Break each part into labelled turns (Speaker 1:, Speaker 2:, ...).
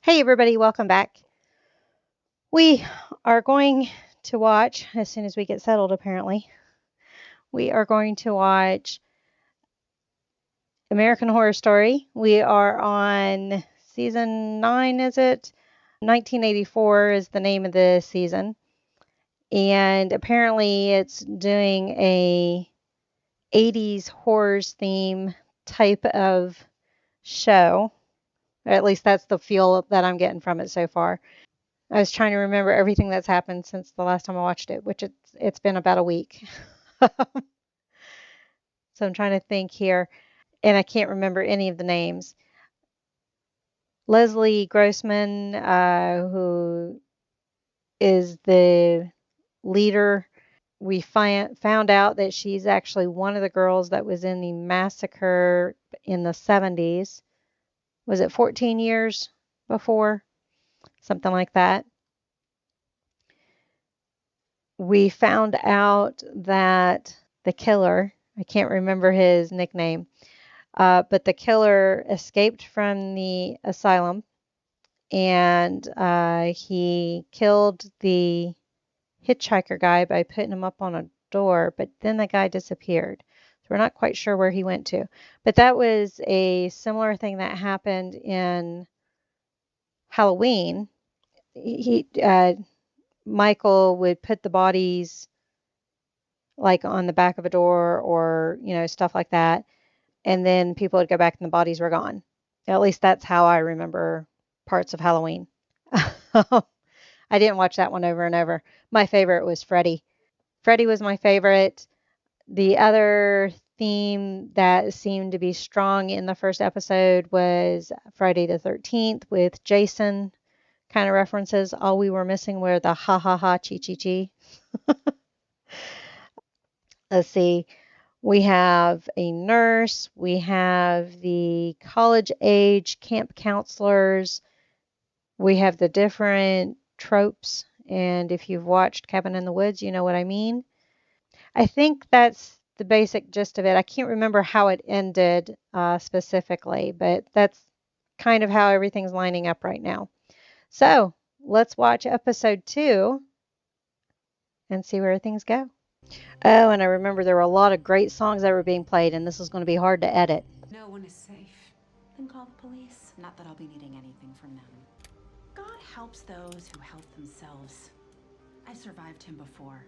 Speaker 1: Hey everybody, welcome back. We are going to watch, as soon as we get settled apparently, we are going to watch American Horror Story. We are on season 9, is it? 1984 is the name of the season. And apparently it's doing a 80s horrors theme type of show. Or at least that's the feel that I'm getting from it so far. I was trying to remember everything that's happened since the last time I watched it, which it's been about a week. So I'm trying to think here, and I can't remember any of the names. Leslie Grossman, who is the leader, we found out that she's actually one of the girls that was in the massacre in the 70s. Was it 14 years before? Something like that. We found out that the killer, I can't remember his nickname, but the killer escaped from the asylum and he killed the hitchhiker guy by putting him up on a door, but then the guy disappeared. So we're not quite sure where he went to. But that was a similar thing that happened in Halloween. Michael would put the bodies like on the back of a door or, stuff like that. And then people would go back and the bodies were gone. At least that's how I remember parts of Halloween. I didn't watch that one over and over. My favorite was Freddy. Freddy was my favorite. The other theme that seemed to be strong in the first episode was Friday the 13th with Jason kind of references. All we were missing were the ha ha ha chi chi chi. Let's see. We have a nurse. We have the college age camp counselors. We have the different tropes. And if you've watched Cabin in the Woods, you know what I mean. I think that's the basic gist of it. I can't remember how it ended specifically, but that's kind of how everything's lining up right now. So let's watch episode 2 and see where things go. Oh, and I remember there were a lot of great songs that were being played, and this is going to be hard to edit.
Speaker 2: No one is safe. Then call the police. Not that I'll be needing anything from them. God helps those who help themselves. I survived him before.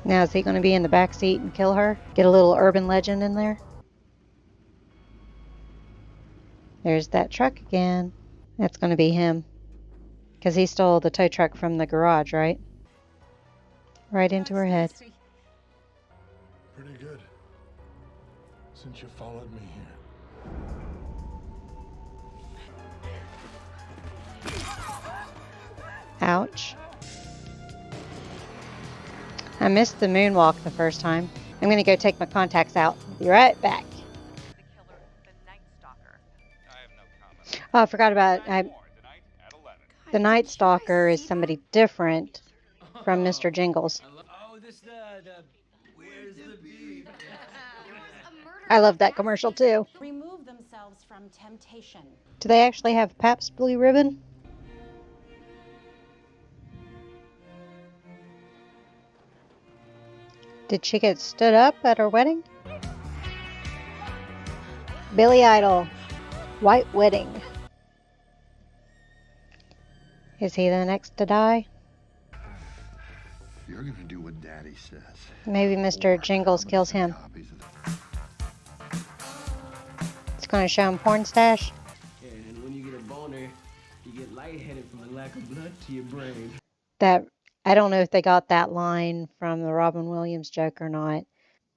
Speaker 1: Now, is he going to be in the back seat and kill her? Get a little urban legend in there? There's that truck again. That's going to be him. Because he stole the tow truck from the garage, right? Right into her head.
Speaker 3: Pretty good. Since you followed me here.
Speaker 1: Ouch. I missed the moonwalk the first time. I'm going to go take my contacts out. Be right back.
Speaker 4: The killer, the Night Stalker. I have no comment.
Speaker 1: Oh, I forgot about
Speaker 4: Tonight at 11.
Speaker 1: the Night Stalker is somebody different from Mr. Jingles.
Speaker 5: Oh, this the where's the beef?
Speaker 1: I love that commercial too.
Speaker 2: Remove themselves from temptation.
Speaker 1: Do they actually have Pabst Blue Ribbon? Did she get stood up at her wedding? Billy Idol, White Wedding. Is he the next to die?
Speaker 3: You're gonna do what Daddy says.
Speaker 1: Maybe Mr. Jingles kills him. It's going to show him porn stash.
Speaker 5: And when you get a boner, you get lightheaded from a lack of blood to your brain.
Speaker 1: That I don't know if they got that line from the Robin Williams joke or not.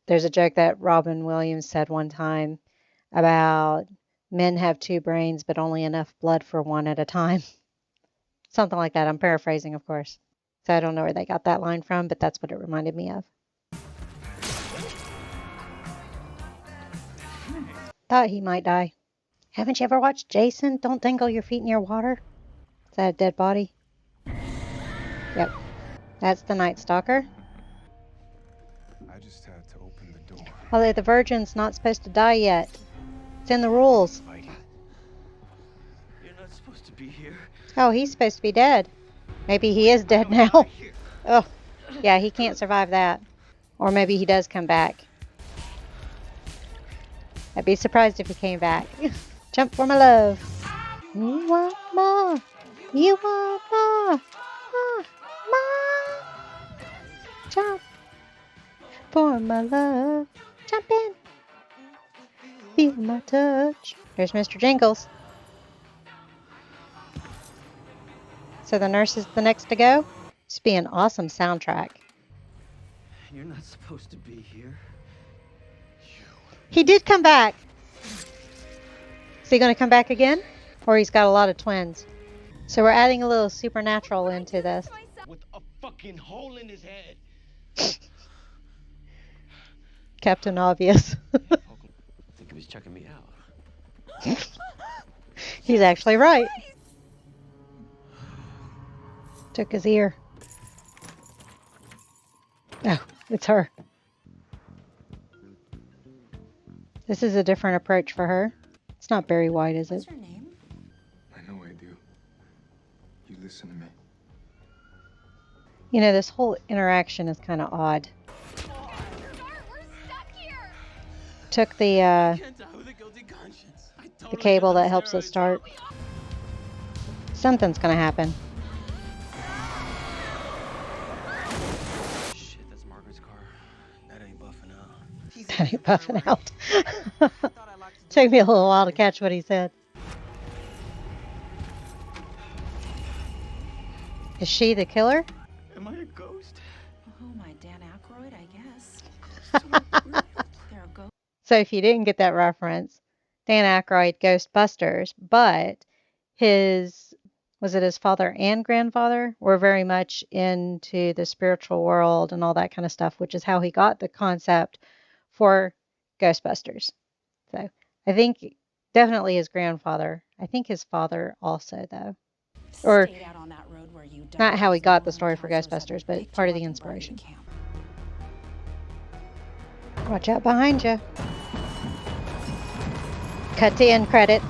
Speaker 1: There's a joke that Robin Williams said one time about men have 2 brains, but only enough blood for one at a time. Something like that. I'm paraphrasing, of course. So I don't know where they got that line from, but that's what it reminded me of. Thought he might die. Haven't you ever watched Jason? Don't dangle your feet near water. Is that a dead body? Yep. That's the Night Stalker.
Speaker 3: I just had to open the door.
Speaker 1: Although the virgin's not supposed to die yet. It's in the rules.
Speaker 5: You're not not supposed to be here.
Speaker 1: Oh, he's supposed to be dead. Maybe he is dead now. Oh, yeah, he can't survive that. Or maybe he does come back. I'd be surprised if he came back. Jump for my love. You want more. You want more. More. More. Jump for my love. Jump in. Feel my touch. There's Mr. Jingles. So the nurse is the next to go? This would be an awesome soundtrack.
Speaker 5: You're not supposed to be here.
Speaker 1: He did come back. Is he going to come back again? Or he's got a lot of twins? So we're adding a little supernatural into this.
Speaker 5: With a fucking hole in his head.
Speaker 1: Captain Obvious.
Speaker 5: I think he was checking me out.
Speaker 1: He's actually right. Took his ear. Oh, it's her. This is a different approach for her. It's not Barry White, is it?
Speaker 2: What's your name?
Speaker 3: I know I do. You listen to me.
Speaker 1: You know, this whole interaction is kind of odd. Took the cable that helps us start. Something's gonna happen.
Speaker 5: Shit, that's Margaret's car. That ain't buffing out.
Speaker 1: That ain't buffing out. Took me a little while to catch what he said. Is she the killer?
Speaker 5: Am I a ghost?
Speaker 2: Oh, my Dan Aykroyd, I guess. There are ghosts.
Speaker 1: So if you didn't get that reference, Dan Aykroyd, Ghostbusters, but was it his father and grandfather were very much into the spiritual world and all that kind of stuff, which is how he got the concept for Ghostbusters. So I think definitely his grandfather. I think his father also, though. Or
Speaker 2: Stayed out on that road where you died.
Speaker 1: not how he got the
Speaker 2: Normal
Speaker 1: story for
Speaker 2: counselors
Speaker 1: Ghostbusters,
Speaker 2: had
Speaker 1: but
Speaker 2: picked
Speaker 1: part
Speaker 2: you
Speaker 1: of the
Speaker 2: up and brought you to
Speaker 1: inspiration.
Speaker 2: camp.
Speaker 1: Watch out behind you. Cut to end credits.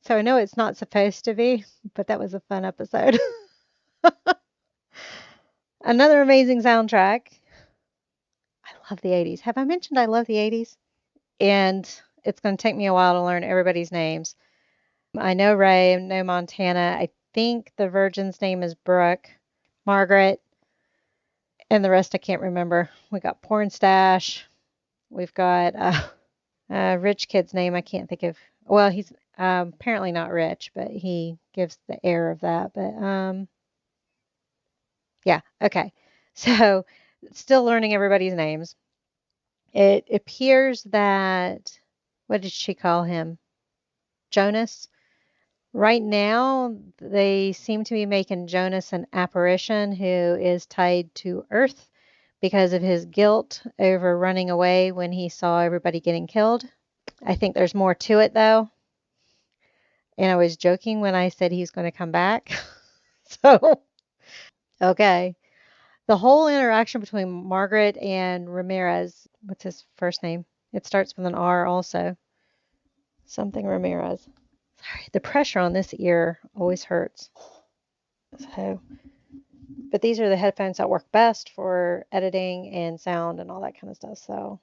Speaker 1: So I know it's not supposed to be, but that was a fun episode. Another amazing soundtrack. I love the 80s. Have I mentioned I love the 80s? And it's going to take me a while to learn everybody's names. I know Ray, I know Montana. I think the virgin's name is Brooke, Margaret, and the rest I can't remember. We got Porn Stash. We've got rich kid's name I can't think of. Well, he's apparently not rich, but he gives the air of that. But yeah, okay. So still learning everybody's names. It appears that, what did she call him? Jonas? Right now, they seem to be making Jonas an apparition who is tied to Earth because of his guilt over running away when he saw everybody getting killed. I think there's more to it, though. And I was joking when I said he's going to come back. So, okay. The whole interaction between Margaret and Ramirez, what's his first name? It starts with an R also. Something Ramirez. Sorry, the pressure on this ear always hurts. So, but these are the headphones that work best for editing and sound and all that kind of stuff. So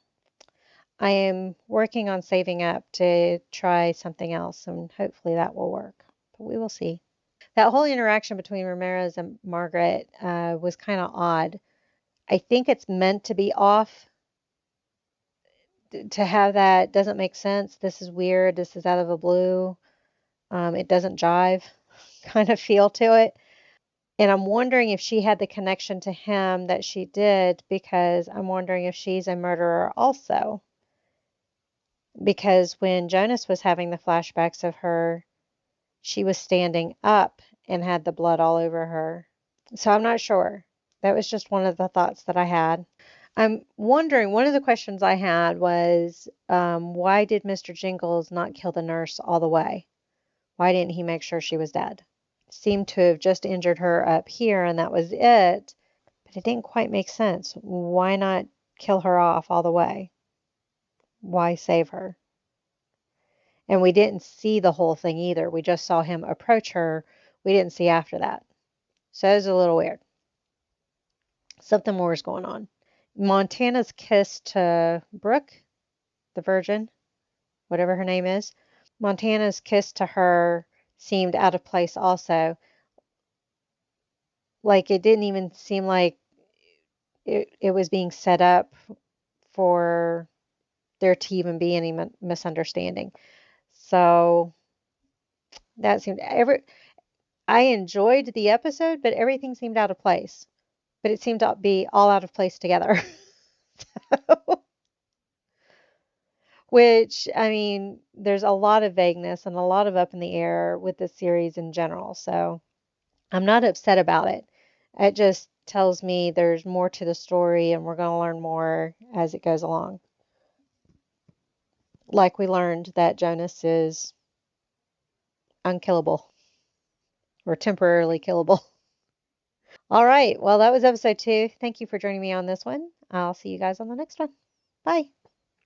Speaker 1: I am working on saving up to try something else, and hopefully that will work. But we will see. That whole interaction between Ramirez and Margaret was kind of odd. I think it's meant to be off. To have that doesn't make sense. This is weird. This is out of the blue. It doesn't jive kind of feel to it. And I'm wondering if she had the connection to him that she did, because I'm wondering if she's a murderer also. Because when Jonas was having the flashbacks of her, she was standing up and had the blood all over her. So I'm not sure. That was just one of the thoughts that I had. I'm wondering, one of the questions I had was, why did Mr. Jingles not kill the nurse all the way? Why didn't he make sure she was dead? Seemed to have just injured her up here and that was it. But It didn't quite make sense. Why not kill her off all the way? Why save her? And we didn't see the whole thing either. We just saw him approach her. We didn't see after that. So it was a little weird. Something more is going on. Montana's kiss to Brooke, the virgin, whatever her name is. Montana's kiss to her seemed out of place also. Like it didn't even seem like it was being set up for there to even be any misunderstanding. So that seemed I enjoyed the episode, but everything seemed out of place. But it seemed to be all out of place together. Which, I mean, there's a lot of vagueness and a lot of up in the air with this series in general. So I'm not upset about it. It just tells me there's more to the story and we're going to learn more as it goes along. Like we learned that Jonas is unkillable or temporarily killable. All right. Well, that was episode 2. Thank you for joining me on this one. I'll see you guys on the next one. Bye.